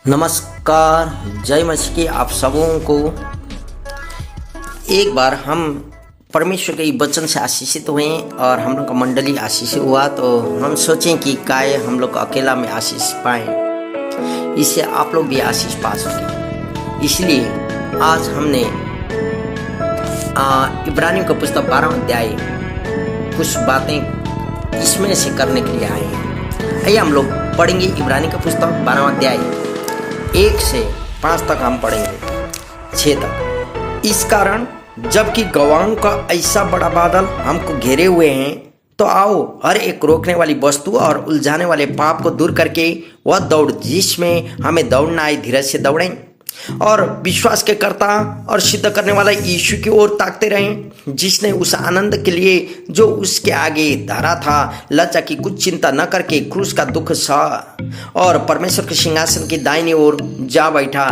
नमस्कार, जय मसीह की आप सबों को। एक बार हम परमेश्वर के वचन से आशीषित हुए और हम लोग का मंडली आशीषित हुआ, तो हम सोचें कि काय हम लोग अकेला में आशीष पाएं, इससे आप लोग भी आशीष पा सकें। इसलिए आज हमने इब्रानियों का पुस्तक 12 अध्याय कुछ बातें इसमें से करने के लिए आए हैं। आइए हम लोग पढ़ेंगे इब्रानी का पुस्तक 12 अध्याय 1 से 5 तक हम पढ़ेंगे, 6 तक। इस कारण जबकि गवाहों का ऐसा बड़ा बादल हमको घेरे हुए हैं, तो आओ हर एक रोकने वाली वस्तु और उलझाने वाले पाप को दूर करके वह दौड़ जिसमें हमें दौड़ना है, धीरज से दौड़ें और विश्वास के कर्ता और सिद्ध करने वाला यीशु की ओर ताकते रहें, जिसने उस आनंद के लिए जो उसके आगे धरा था लज्जा की कुछ चिंता न करके क्रूस का दुख सहा और परमेश्वर के सिंहासन की दाहिनी ओर जा बैठा।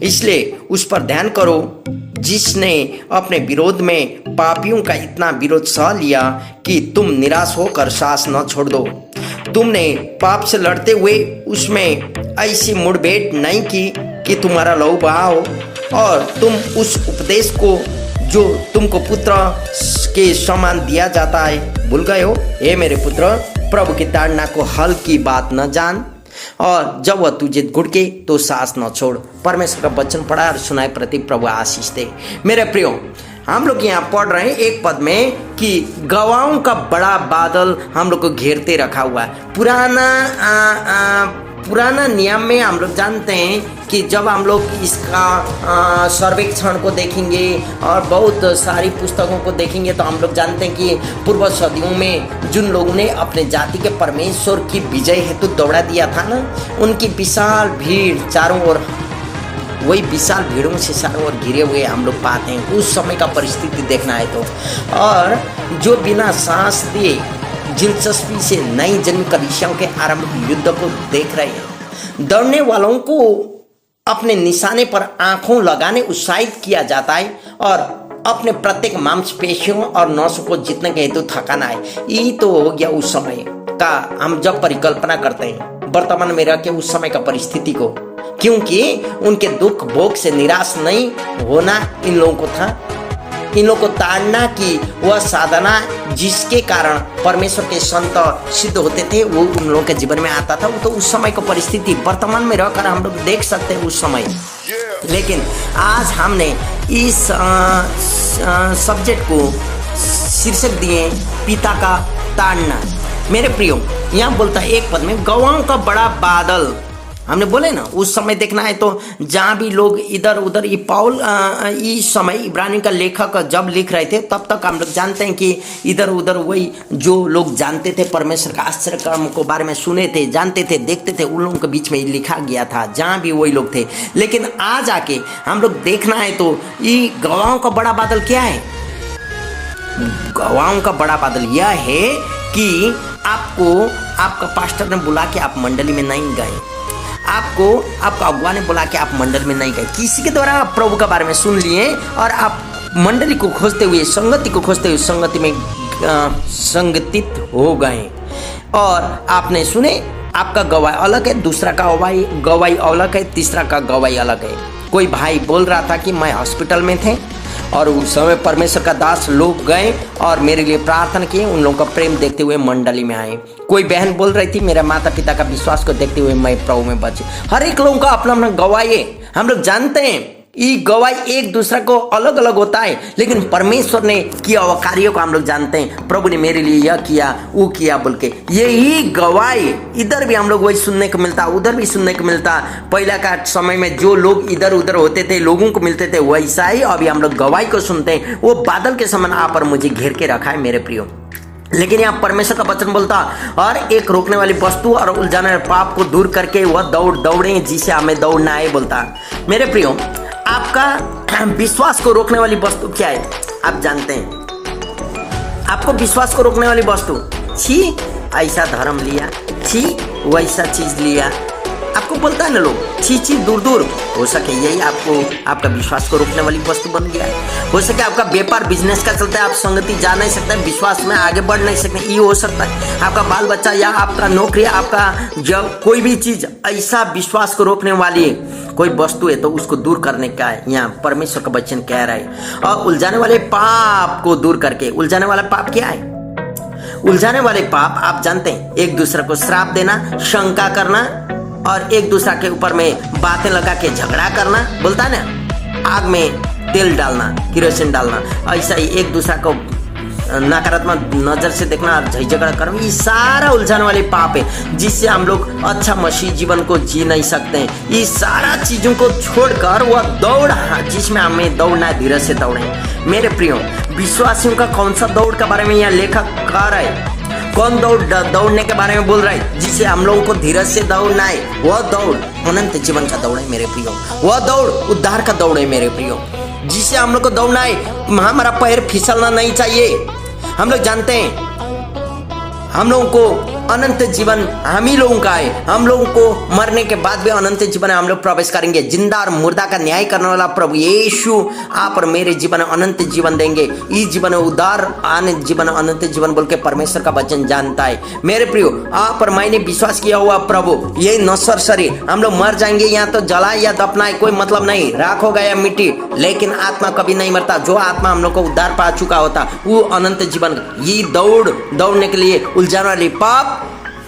इसलिए उस पर ध्यान करो जिसने अपने विरोध में पापियों का इतना विरोध सह लिया कि तुम निराश होकर सांस न छोड़ दो। तुमने पाप से लड़ते हुए उसमें ऐसी मुठभेड़ नहीं की कि तुम्हारा लहू बहा हो, और तुम उस उपदेश को जो तुमको पुत्र के समान दिया जाता है भूल गए हो। हे मेरे पुत्र, प्रभु की ताड़ना को हल की बात न जान, और जब वह तुझे घुड़के तो सांस न छोड़। परमेश्वर का वचन पढ़ा और सुनाए, प्रति प्रभु आशीष दे। मेरे प्रियो, हम लोग यहाँ पढ़ रहे हैं एक पद में कि गवाहों का बड़ा बादल हम लोग को घेरते रखा हुआ है। पुराना नियम में हम लोग जानते हैं कि जब हम लोग इसका सर्वेक्षण को देखेंगे और बहुत सारी पुस्तकों को देखेंगे, तो हम लोग जानते हैं कि पूर्व सदियों में जिन लोगों ने अपने जाति के परमेश्वर की विजय हेतु दौड़ा दिया था ना, उनकी विशाल भीड़ चारों ओर, वही विशाल भीड़ों से चारों ओर घिरे हुए हम लोग पाते हैं। उस समय का परिस्थिति देखना है तो, और जो बिना सांस दिए दिलचस्पी से नई जन्म कलीसियाओं के आरंभिक युद्ध को देख रहे हैं। दौड़ने वालों को अपने निशाने पर आंखों लगाने उत्साहित किया जाता है और अपने प्रत्येक मांसपेशियों और नसों को जीतने के हेतु थकाना है। ये तो हो गया उस समय का, हम जब परिकल्पना करते हैं वर्तमान में रह के उस समय का परिस्थिति को, क्योंकि उनके दुख भोग से निराश नहीं होना इन लोगों को था। इन लोगों को ताड़ना की वह साधना जिसके कारण परमेश्वर के संत सिद्ध होते थे, वो उन लोगों के जीवन में आता था। वो तो उस समय की परिस्थिति वर्तमान में रहकर हम लोग देख सकते हैं उस समय। लेकिन आज हमने इस सब्जेक्ट को शीर्षक दिए पिता का ताड़ना। मेरे प्रियो, यहाँ बोलता है एक पद में गवाहों का बड़ा बादल। हमने बोले ना उस समय देखना है तो जहाँ भी लोग इधर उधर, ये पौल इस समय इब्रानी का लेखक जब लिख रहे थे तब तक हम लोग जानते हैं कि इधर उधर वही जो लोग जानते थे परमेश्वर का आश्चर्य कर्म को बारे में सुने थे, जानते थे, देखते थे, उन लोगों के बीच में लिखा गया था, जहाँ भी वही लोग थे। लेकिन आज आके हम लोग देखना है तो ये गवाहों का बड़ा बादल क्या है। गवाहों का बड़ा बादल यह है कि आपको आपका पास्टर ने बुला के आप मंडली में नहीं गए, आपको आपका अगुआ ने बुला के आप मंडल में नहीं गए, किसी के द्वारा आप प्रभु के बारे में सुन लिए और आप मंडली को खोजते हुए, संगति को खोजते हुए संगति में संगठित हो गए और आपने सुने। आपका गवाही अलग है, दूसरा का गवाही अलग है, तीसरा का गवाही अलग है। कोई भाई बोल रहा था कि मैं हॉस्पिटल में थे और उस समय परमेश्वर का दास लोग गए और मेरे लिए प्रार्थना किए, उन लोगों का प्रेम देखते हुए मंडली में आए। कोई बहन बोल रही थी मेरा माता पिता का विश्वास को देखते हुए मैं प्रभु में बचे। हर एक लोगों का अपना अपना गवाही है। हम लोग जानते हैं ये गवाही एक दूसरे को अलग अलग होता है, लेकिन परमेश्वर ने किया हुआ कार्यों को हम लोग जानते हैं। प्रभु ने मेरे लिए यह किया, वो किया बोल के, यही गवाही इधर भी हम लोग वही सुनने को मिलता, उधर भी सुनने को मिलता। पहला का समय में जो लोग इधर उधर होते थे, लोगों को मिलते थे, वैसा ही अभी हम लोग गवाही को सुनते हैं। वो बादल के समान आप और मुझे घेर के रखा है मेरे प्रियो। लेकिन यहाँ परमेश्वर का वचन बोलता और एक रोकने वाली वस्तु और उलझाने वाले पाप को दूर करके वह दौड़े जिसे हमें दौड़ना है बोलता। मेरे प्रियो, आपका विश्वास को रोकने वाली वस्तु क्या है आप जानते हैं। आपको विश्वास को रोकने वाली वस्तु, छी ऐसा धर्म लिया, छी वैसा चीज लिया, आपको बोलता है ना लोग, छी छी दूर दूर। हो सके यही आपको आपका विश्वास को रोकने वाली वस्तु बन गया है। हो सके आपका व्यापार बिजनेस का चलता है, आप संगति जा नहीं सकते, विश्वास में आगे बढ़ नहीं सकते, ये हो सकता है। आपका बाल बच्चा या आपका नौकरी, आपका जब कोई भी चीज ऐसा विश्वास को रोकने वाली है, कोई वस्तु है, तो उसको दूर करने का है यहाँ परमेश्वर का वचन कह रहा है। और उलझाने वाले पाप को दूर करके, उलझाने वाला पाप क्या है? उलझाने वाले पाप आप जानते हैं, एक दूसरे को श्राप देना, शंका करना और एक दूसरे के ऊपर में बातें लगा के झगड़ा करना, बोलता है ना, आग में तेल डालना, किरोसिन डालना, ऐसा ही एक दूसरे को नकारात्मक नजर से देखना और झगड़ा करना, ये सारा उलझाने वाले पाप है, जिससे हम लोग अच्छा मसीह जीवन को जी नहीं सकते हैं। ये सारा चीजों को छोड़कर वह दौड़ जिसमें हमें दौड़ना है, धीरज से दौड़े। मेरे प्रियो, विश्वासियों का कौन सा दौड़ के बारे में यहाँ लेखक कह रहा है? कौन दौड़ने के बारे में बोल रहा है? जिसे हम लोगों को धीरज से दौड़ना है, वह दौड़ अनंत जीवन का दौड़ है मेरे प्रियो। वह दौड़ उद्धार का दौड़ है मेरे प्रियो, जिसे हम लोग को दौड़ना है। हमारा पैर फिसलना नहीं चाहिए। हम लोग जानते हैं हम लोगों को अनंत जीवन हम ही लोगों का है। हम लोगों को मरने के बाद भी अनंत जीवन हम लोग प्रवेश करेंगे। जिंदा और मुर्दा का न्याय करने वाला प्रभु यीशु आप और मेरे जीवन अनंत जीवन देंगे। इस जीवन उदार आने जीवन अनंत जीवन बोल के परमेश्वर का वचन जानता है। मेरे प्रियो, आप और मैंने विश्वास किया हुआ प्रभु, ये नश्वर शरीर हम लोग मर जाएंगे, यहाँ तो जलाए या दफनाए कोई मतलब नहीं, राख होगा या मिट्टी, लेकिन आत्मा कभी नहीं मरता। जो आत्मा हम लोग को उद्धार पा चुका होता वो अनंत जीवन। ये दौड़ने के लिए उलझाने वाली पाप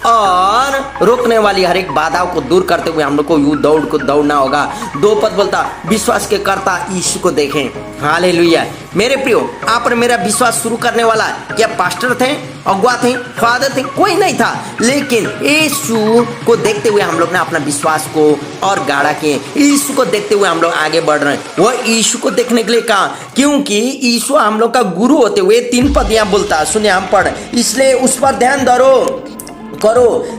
और रोकने वाली हर एक बाधाओं को दूर करते हुए हम लोग को यू दौड़ को दौड़ना होगा। 2 पद बोलता, विश्वास के कर्ता यीशु को देखें। हालेलुया। मेरे प्रियो, आप और मेरा विश्वास शुरू करने वाला क्या पास्टर थे, अगुआ थे, फादर थे? कोई नहीं था, लेकिन यीशु को देखते हुए हम लोग ने अपना विश्वास को और गाढ़ा किए। यीशु को देखते हुए हम लोग आगे बढ़ रहे हैं। वह यीशु को देखने के लिए कहा, क्योंकि यीशु हम लोग का गुरु होते हुए 3 पद यहाँ बोलता, सुनिए हम पढ़, इसलिए उस पर ध्यान करो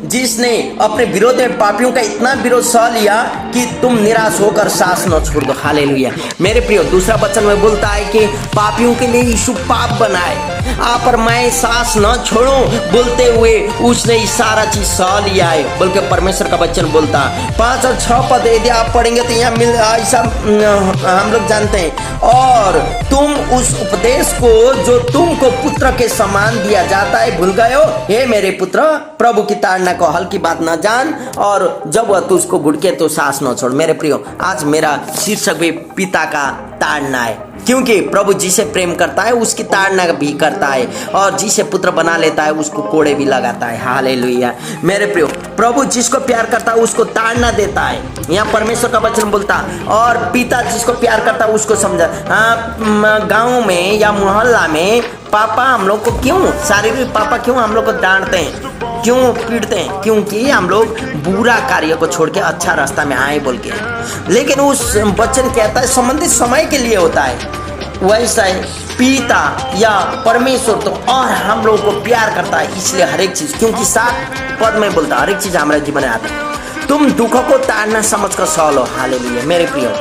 जिसने अपने विरोध में पापियों का इतना विरोध सह लिया कि तुम निराश होकर सांस न छोड़ दो। हालेलुया। मेरे प्रियो, दूसरा वचन में बोलता है कि पापियों के लिए यीशु पाप बनाए, आप और मैं सांस न छोड़ो बोलते हुए उसने सारा चीज सह लिया है बोल के परमेश्वर का वचन बोलता। 5 और 6 पद यदि आप पढ़ेंगे तो यहाँ ऐसा हम लोग जानते हैं, और तुम उस उपदेश को जो तुमको पुत्र के समान दिया जाता है भूल गए हो। हे मेरे पुत्र, प्रभु की ताड़ना को हल्की बात न जान, और जब वह तुझको घुड़के तो सांस न छोड़। मेरे प्रियो, आज मेरा शीर्षक भी पिता का ताड़ना है, क्योंकि प्रभु जिसे प्रेम करता है उसकी ताड़ना भी करता है, और जिसे पुत्र बना लेता है उसको कोड़े भी लगाता है। हालेलुया। मेरे प्रियो, प्रभु जिसको प्यार करता है उसको ताड़ना देता है। यहाँ परमेश्वर का वचन बोलता, और पिता जिसको प्यार करता है उसको समझा। गाँव में या मोहल्ला में पापा हम लोग को क्यों, शारीरिक पापा क्यों हम लोग को डांटते हैं, क्यों पीटते हैं? क्योंकि हम लोग बुरा कार्य को छोड़ के अच्छा रास्ता में आए बोल के। लेकिन उस वचन कहता है संबंधित समय के लिए होता है। वैसा है पिता या परमेश्वर तो और हम लोगों को प्यार करता है, इसलिए हर एक चीज, क्योंकि 7 पद में बोलता हर एक चीज हमारे जीवन में आता है। तुम दुखों को ताड़ना समझ कर सह लो। हालेलुया। मेरे प्रियो,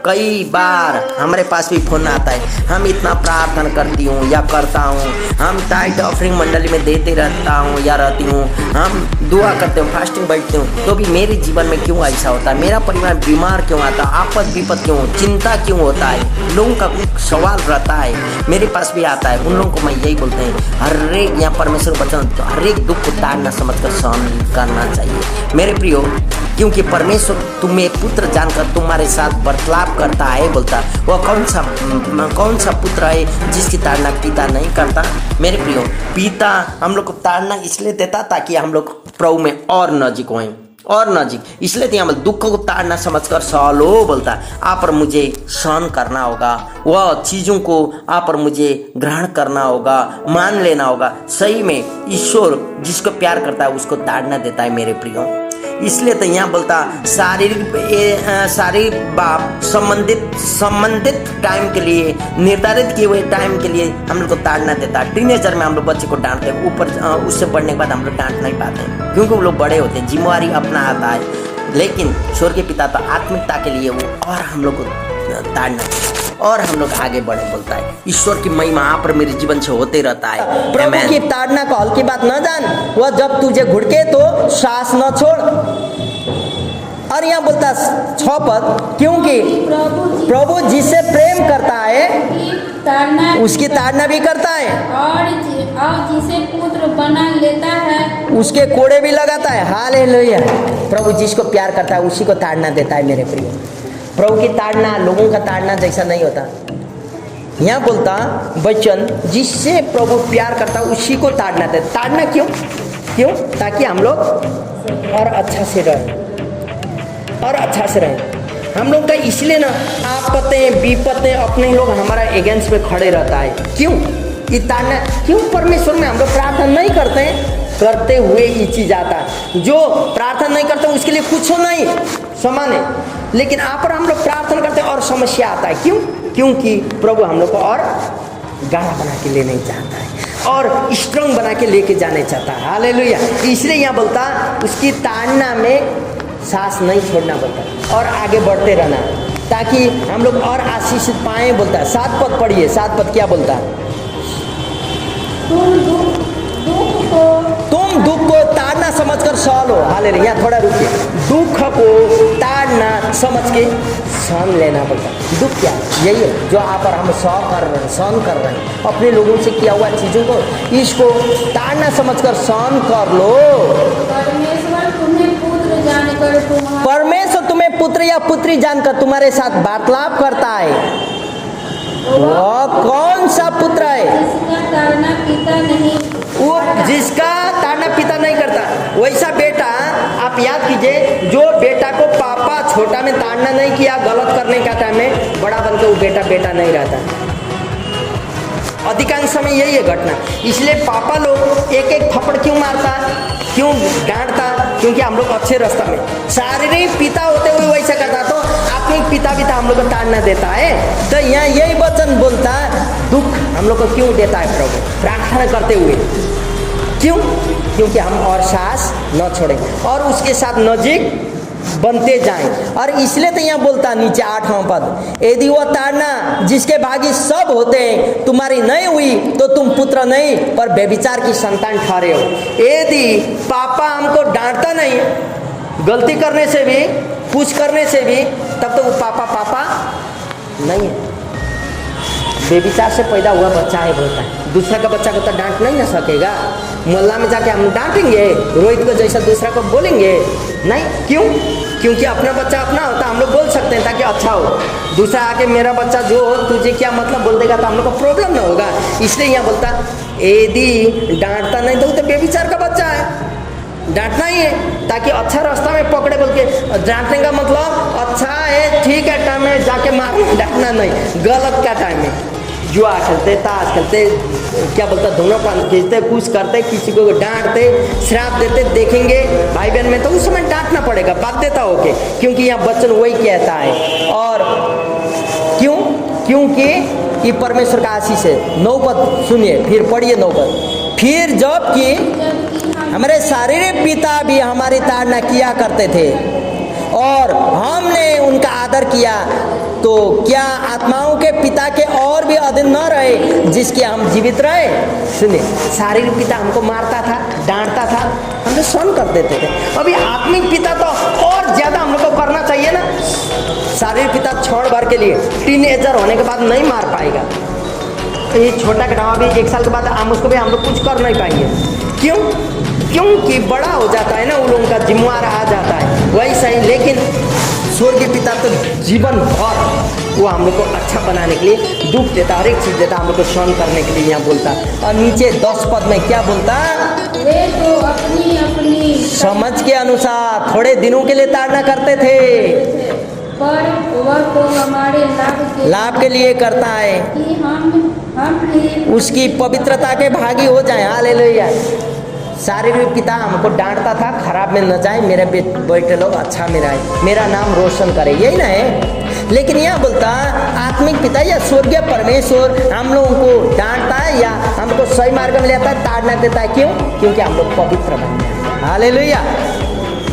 कई बार हमारे पास भी फोन आता है, हम इतना प्रार्थना करती हूँ या करता हूँ, हम टाइट ऑफरिंग मंडली में देते रहता हूँ या रहती हूँ, हम दुआ करते हूँ, फास्टिंग बैठते हूँ, तो भी मेरे जीवन में क्यों ऐसा होता है? मेरा परिवार बीमार क्यों आता है? आपद विपद क्यों, चिंता क्यों होता है? लोगों का सवाल रहता है, मेरे पास भी आता है। उन लोगों को मैं यही बोलते हैं, हर एक यहाँ परमेश्वर वचन, हर एक दुख को ताड़ना समझ कर सहन करना चाहिए। मेरे प्रियो, क्योंकि परमेश्वर तुम्हें पुत्र जानकर तुम्हारे साथ बर्ताव करता है। बोलता वह कौन सा पुत्र है जिसकी ताड़ना पिता नहीं करता? मेरे प्रियो, पिता हम लोग को ताड़ना इसलिए देता ताकि हम लोग प्रभु में और नजीक हों, और नजीक। इसलिए तो यहाँ दुख को ताड़ना समझकर सह लो बोलता। आप पर मुझे सहन करना होगा, वह चीजों को आप पर मुझे ग्रहण करना होगा, मान लेना होगा। सही में ईश्वर जिसको प्यार करता है उसको ताड़ना देता है मेरे प्रियो। इसलिए तो यहाँ बोलता शारीरिक बाप संबंधित टाइम के लिए, निर्धारित किए हुए टाइम के लिए हम लोग को ताड़ना देता है। टीनेजर में हम लोग बच्चे को डांटते हैं, ऊपर उससे बढ़ने के बाद हम लोग डांट नहीं पाते, क्योंकि वो लोग बड़े होते हैं, जिम्मेवारी अपना आता है। लेकिन स्वर्गीय पिता तो आत्मिकता के लिए वो और हम लोग को ताड़ना और हम लोग आगे बढ़े बोलता है। ईश्वर की महिमा आप पर मेरे जीवन से होते रहता है। प्रभु की ताड़ना को हल्की बात न जान, वह जब तुझे घुड़के तो सांस न छोड़। और यहाँ बोलता 6 पद, क्योंकि प्रभु जिससे प्रेम करता है उसकी ताड़ना भी करता है, और जिसे पुत्र बना लेता है उसके कोड़े भी लगाता है। हालेलुया। प्रभु जिसको प्यार करता है उसी को ताड़ना देता है। मेरे प्रिय, प्रभु की ताड़ना लोगों का ताड़ना जैसा नहीं होता। यहाँ बोलता वचन जिससे प्रभु प्यार करता है उसी को ताड़ना देता। ताड़ना क्यों? ताकि हम लोग और अच्छा से रहें, हम लोग का इसलिए ना आपत्तें विपत्तें अपने लोग हमारा अगेंस्ट में खड़े रहता है। क्यों ये ताड़ना? क्यों परमेश्वर में हम लोग प्रार्थना नहीं करते हैं? करते हुए ये चीज आता है। जो प्रार्थना नहीं करते उसके लिए कुछ नहीं समान है, लेकिन आप पर हम लोग प्रार्थना करते हैं और समस्या आता है। क्यों? क्योंकि प्रभु हम लोग को और गाढ़ा बना के लेना चाहता है और स्ट्रांग बना के लेके जाने चाहता है। हालेलुया। इसलिए यहाँ बोलता उसकी ताड़ना में सांस नहीं छोड़ना बोलता और आगे बढ़ते रहना ताकि हम लोग और आशीषित पाए बोलता है। 7 पद पढ़िए। 7 पद क्या बोलता है? तुम दुख को ताड़ना समझकर सहन लो। हालेलुया। यहाँ थोड़ा रुकिए। दुख को ताड़ना समझ के सहन लेना बोलता है। दुख क्या? यही है जो आप और हम सहन कर रहे हैं अपने लोगों से किया हुआ चीजों को, इसको ताड़ना समझकर सहन कर लो। परमेश्वर तुम्हें पुत्र या पुत्री जानकर तुम्हारे साथ वार्तालाप करता है। वह कौन सा पुत्र है? जिसका ताड़ना पिता नहीं, वो जिसका ताड़ना पिता नहीं करता। वैसा बेटा आप याद कीजिए, जो बेटा को पापा छोटा में ताड़ना नहीं किया गलत करने का टाइम में, बड़ा बनकर वो बेटा नहीं रहता। अधिकांश समय यही है घटना। इसलिए पापा लोग एक थप्पड़ क्यों मारता, क्यों डांटता? क्योंकि हम लोग अच्छे रास्ता में, शारीरिक पिता होते हुए वैसा करता, तो आत्मिक पिता भी तो हम लोग को ताड़ना देता है। तो यहाँ यही वचन बोलता दुख हम लोग को क्यों देता है प्रभु? प्रार्थना करते हुए। क्यों? क्योंकि हम और सास न छोड़ें और उसके साथ नजीक बनते जाएं। और इसलिए तो यहाँ बोलता नीचे 8वां पद, यदि वह ताड़ना जिसके भागी सब होते हैं तुम्हारी नहीं हुई तो तुम पुत्र नहीं पर व्यभिचार की संतान ठहरे हो। यदि पापा हमको डांटता नहीं गलती करने से भी, कुछ करने से भी, तब तो वो पापा नहीं है। व्यभिचार से पैदा हुआ बच्चा है बोलता है। दूसरा का बच्चा को तो डांट नहीं ना सकेगा। मोहल्ला में जाके हम डांटेंगे रोहित को जैसा दूसरा को बोलेंगे नहीं? क्यों? क्योंकि अपना बच्चा अपना होता, हम लोग बोल सकते हैं ताकि अच्छा हो। दूसरा आके मेरा बच्चा जो हो तुझे क्या मतलब बोल देगा तो हम लोग को प्रॉब्लम ना होगा। इसलिए यहाँ बोलता यदि डांटता नहीं तो वो तो व्यभिचार का बच्चा है। डांटना ही है ताकि अच्छा रास्ता में पकड़े। बोल के डांटने का मतलब अच्छा है ठीक है टाइम में जाके मारना, डांटना नहीं। गलत का टाइम में जुआ खेलते, ताश खेलते, क्या बोलते धूम्रपान खींचते, कुछ करते, किसी को डांटते, श्राप देते, देखेंगे भाई बहन में तो उस समय डांटना पड़ेगा बाध्यता होके, क्योंकि यहाँ वचन वही कहता है। और क्यों? क्योंकि ये परमेश्वर का आशीष है। 9 पद सुनिए, फिर पढ़िए 9 पद। फिर जबकि हमारे शारीरिक पिता भी हमारी ताड़ना किया करते थे और हमने उनका आदर किया, तो क्या आत्माओं के पिता के और भी अधीन न रहे जिसके हम जीवित रहे? सुनिए, शारीरिक पिता हमको मारता था, डांटता था, हम लोग सहन कर देते थे। अभी आत्मिक पिता तो और ज्यादा हम लोग को करना चाहिए ना। शारीरिक पिता छोड़ भर के लिए टीनेजर होने के बाद नहीं मार पाएगा। ये छोटा कटावा भी 1 साल के बाद हम उसको भी हम लोग कुछ कर नहीं पाएंगे। क्यों? क्योंकि बड़ा हो जाता है ना, उन लोगों का जिम्मेवार आ जाता है। वैसा ही लेकिन स्वर्गीय पिता तो जीवन भर वो हम लोग को अच्छा बनाने के लिए दुख देता, हर एक चीज देता, हम लोग को सहन करने के लिए यहाँ बोलता। और नीचे 10 पद में क्या बोलता? वे तो अपनी अपनी समझ के अनुसार थोड़े दिनों के लिए ताड़ना करते थे, पर वह तो हमारे लाभ के लिए करता है कि हम भी उसकी पवित्रता के भागी हो जाए। हालेलुया। शारीरिक पिता हमको डांटता था खराब में न जाए, मेरे बेटे लोग अच्छा में रहे, मेरा नाम रोशन करे, यही ना है। लेकिन यह बोलता आत्मिक पिता या स्वर्गीय परमेश्वर हम लोगों को डांटता है या हमको सही मार्ग में लेता है, ताड़ना देता है। क्यों? क्योंकि हम लोग पवित्र बन जाए। हालेलुया।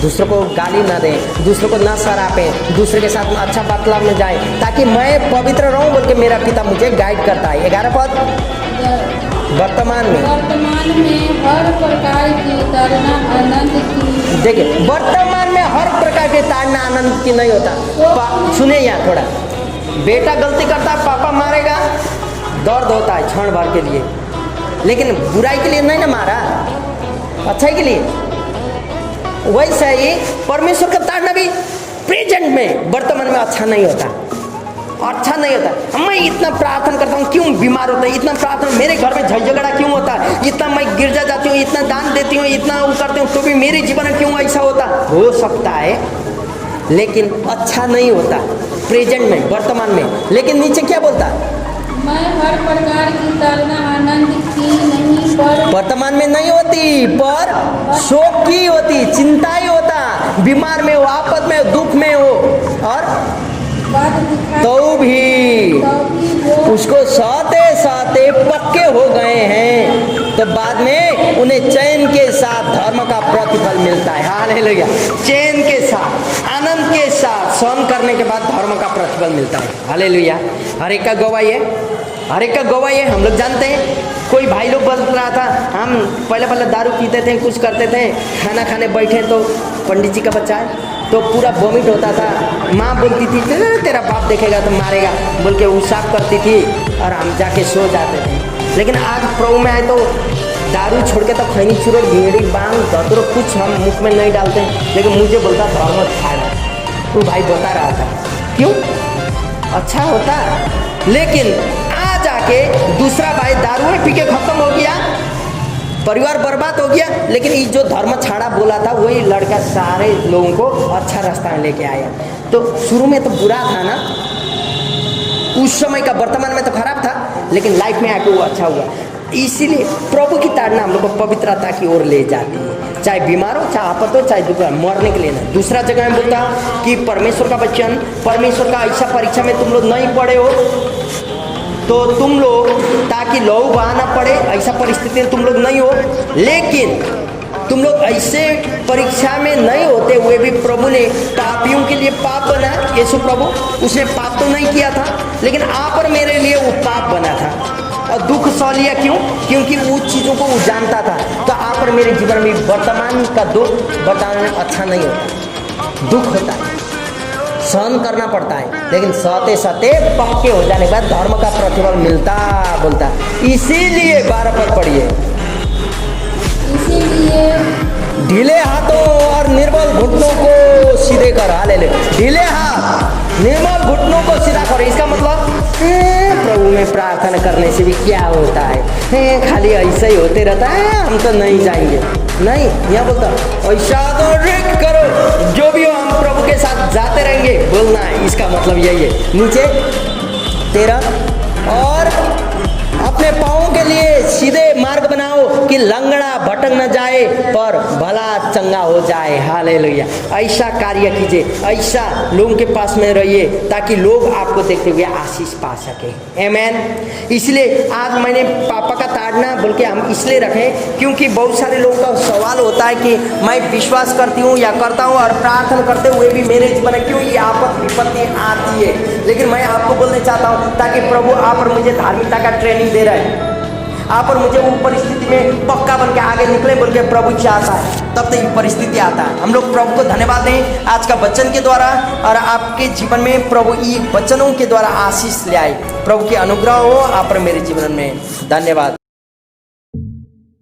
दूसरों को गाली ना दें, दूसरों को ना सरापें, दूसरे के साथ अच्छा वार्तालाप में जाए ताकि मैं पवित्र रहूं बोल के मेरा पिता मुझे गाइड करता है। 11 पद। वर्तमान में हर प्रकार की ताड़ना आनंद की। देखिए, वर्तमान में हर प्रकार के ताड़ना आनंद की नहीं होता। सुनिए यहाँ थोड़ा, बेटा गलती करता है, पापा मारेगा, दर्द होता है क्षण भर के लिए, लेकिन बुराई के लिए नहीं ना मारा, अच्छाई के लिए। वैसे ही परमेश्वर का ताड़ना भी प्रेजेंट में, वर्तमान में अच्छा नहीं होता, अच्छा नहीं होता। मैं इतना प्रार्थना करता हूँ, क्यों बीमार होता है, इतना प्रार्थना, मेरे घर में झगड़ा क्यों होता है, इतना मैं गिरजा जाती हूँ, इतना दान देती हूँ, इतना वो करती हूँ, तो भी मेरे जीवन में क्यों ऐसा होता। हो सकता है, लेकिन अच्छा नहीं होता प्रेजेंट में, वर्तमान में। लेकिन नीचे क्या बोलता है, मैं हर प्रकार की ताड़ना आनंद की नहीं, पर वर्तमान में नहीं होती, पर शोक की होती, चिंता ही होता। बीमार में हो, आफत में हो, दुख में हो, और तो भी उसको सहते सहते पक्के हो गए हैं, तो बाद में उन्हें चैन के साथ धर्म का प्रतिफल मिलता है। हालेलुया। चैन के साथ, आनंद के साथ सहन करने के बाद धर्म का प्रतिफल मिलता है। हालेलुया। हर एक का गवाही है, हर एक का गवाही है। हम लोग जानते हैं, कोई भाई लोग बोल रहा था, हम पहले दारू पीते थे, कुछ करते थे, खाना खाने बैठे तो पंडित जी का बच्चा है तो पूरा वॉमिट होता था, माँ बोलती थी तेरा बाप देखेगा तो मारेगा बोल के वो साफ करती थी, और हम जाके सो जाते थे। लेकिन आज प्रभु में आए तो दारू छोड़ के तो खैनी चूरो, बीड़ी, बांग, धतूरो कुछ हम मुख में नहीं डालते, लेकिन मुझे बोलता धर्म खाना। वो भाई बता रहा था, क्यों अच्छा होता, लेकिन आ जाके दूसरा भाई दारू में पी के खत्म हो गया, परिवार बर्बाद हो गया। लेकिन ये जो धर्म छाड़ा बोला था, वही लड़का सारे लोगों को अच्छा रास्ता में लेके आया। तो शुरू में तो बुरा था ना, उस समय का, वर्तमान में तो खराब था, लेकिन लाइफ में आके वो अच्छा हुआ। इसीलिए प्रभु की ताड़ना हम लोग को पवित्रता की ओर ले जाती है, चाहे बीमार हो, चाहे आफत हो, चाहे दुख, मरने के लिए ना। दूसरा जगह में बोलता कि परमेश्वर का वचन, परमेश्वर का ऐसा परीक्षा में तुम लोग नहीं पढ़े हो तो तुम लोग, ताकि लहू बहाना पड़े, ऐसा परिस्थिति में तुम लोग नहीं हो, लेकिन तुम लोग ऐसे परीक्षा में नहीं होते हुए भी प्रभु ने पापियों के लिए पाप बना। यीशु प्रभु, उसने पाप तो नहीं किया था, लेकिन आप और मेरे लिए वो पाप बना था, और दुख सह लिया। क्यों? क्योंकि उस चीज़ों को वो जानता था। तो आप और मेरे जीवन में वर्तमान का दुख वर्तमान में अच्छा नहीं होता, दुख होता है, सहन करना पड़ता है, लेकिन सहते सहते पक्के हो जाने के बाद धर्म का प्रतिफल मिलता बोलता। इसीलिए 12 पद पढ़िए, इसीलिए ढीले हाथों और निर्बल घुटनों को सीधे कर। हालेलुया। ढीले हाथ, निर्बल घुटनों को सीधा करो। इसका मतलब प्रभु में प्रार्थना करने से भी क्या होता है, खाली ऐसा ही होते रहता है, हम तो नहीं जाएंगे। नहीं, यह बोलता ऐसा तो करो, जो भी हो हम प्रभु के साथ जाते रहेंगे, बोलना है। इसका मतलब यही है। नीचे 13, और अपने पाँवों के लिए सीधे मार्ग बनाओ कि लंगड़ा भटक न जाए पर भला चंगा हो जाए। हालेलुया। ऐसा कार्य कीजिए, ऐसा लोगों के पास में रहिए, ताकि लोग आपको देखते हुए आशीष पा सके। आमेन। इसलिए आज मैंने पापा का ताड़ना बोल के हम इसलिए रखें, क्योंकि बहुत सारे लोगों का सवाल होता है कि मैं विश्वास करती हूँ या करता हूँ और प्रार्थना करते हुए भी मेरे जीवन में क्यों ये आपद विपत्ति आती है। लेकिन मैं आपको बोलना चाहता हूँ, ताकि प्रभु आप और मुझे धार्मिकता का ट्रेनिंग दे रहा है, आप और मुझे वो परिस्थिति में पक्का बन के आगे निकले बोल के प्रभु चाहता है, तब तो ये परिस्थिति आता है। हम लोग प्रभु को धन्यवाद दें आज का वचन के द्वारा, और आपके जीवन में प्रभु ये वचनों के द्वारा आशीष ले आए। प्रभु की अनुग्रह हो आप और मेरे जीवन में। धन्यवाद।